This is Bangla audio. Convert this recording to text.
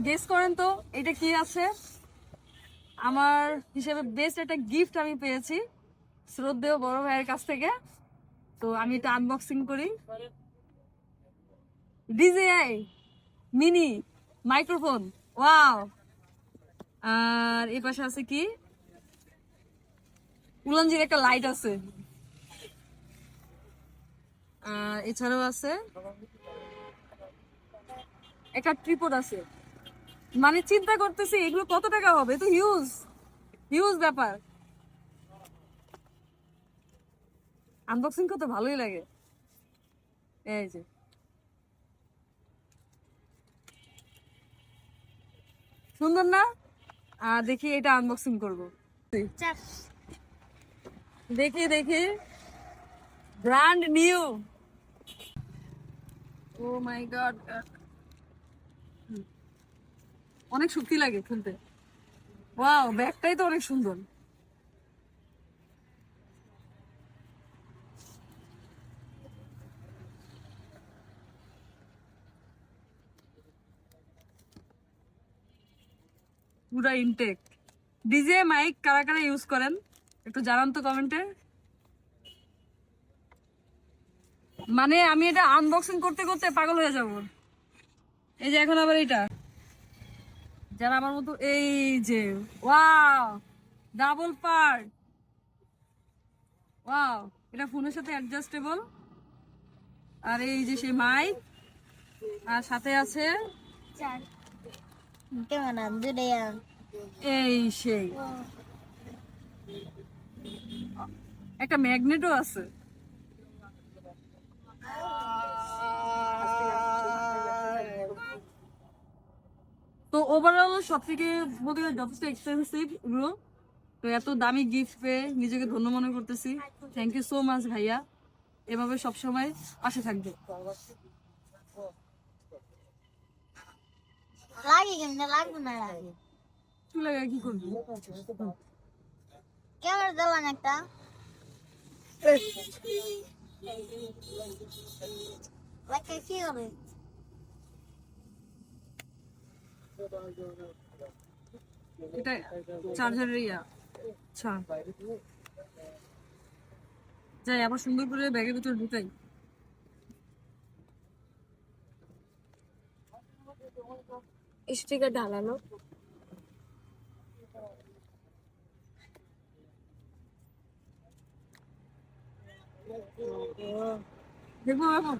গেস করেন তো এটা কি আছে। আমার হিসেবে বেস্ট একটা গিফট আমি পেয়েছি শ্রদ্ধেয় বড় ভাইয়ের কাছ থেকে। তো আমি এটা আনবক্সিং করি। DJI mini microphone, wow. আর এই পাশে আছে কি, উলানজির একটা লাইট আছে। আর এছাড়াও আছে একটা ট্রিপড আছে। মানে চিন্তা করতেছি এগুলো কত টাকা হবে, তো হিউজ হিউজ ব্যাপার। আনবক্সিং করতে ভালোই লাগে। এই যে সুন্দর না? দেখি এটা আনবক্সিং করব। দেখি দেখি, ব্র্যান্ড নিউ। ও মাই গড, অনেক শক্তি লাগে খুলতে। ওয়াও, ব্যাগটাই তো অনেক সুন্দর। পুরা ইনটেক। ডিজে মাইক কারা কারা ইউজ করেন একটু জানান তো কমেন্টে। মানে আমি এটা আনবক্সিং করতে করতে পাগল হয়ে যাব। এই যে এখন আবার এটা, যারা আমার মতো, এই যে ওয়াও, ডাবল পার্ট, ওয়াও। এটা ফোনের সাথে অ্যাডজাস্টেবল। আর এই যে সেই মাইক, আর সাথে আছে এই সেই একটা ম্যাগনেটও আছে। তো ওভারঅল সব থেকে বলতে গেলে যথেষ্ট এক্সপেন্সিভ এগুলো। তো এত দামি গিফট পেয়ে নিজেকে ধন্য মনে করতেছি। থ্যাংক ইউ সো মাচ ভাইয়া, এভাবে সবসময় পাশে থাকবে। লাগে কেমনে লাগবে না লাগে চলে গেলে কি করবি? ক্যামেরা দিলাম একটা লাগে কি হবে এটা চার্জারের ইয়া। আচ্ছা, যাই আবার সুন্দর করে ব্যাগের ভিতরে ঢুকাই। স্টিকার ঢালানো। দেখবো এখন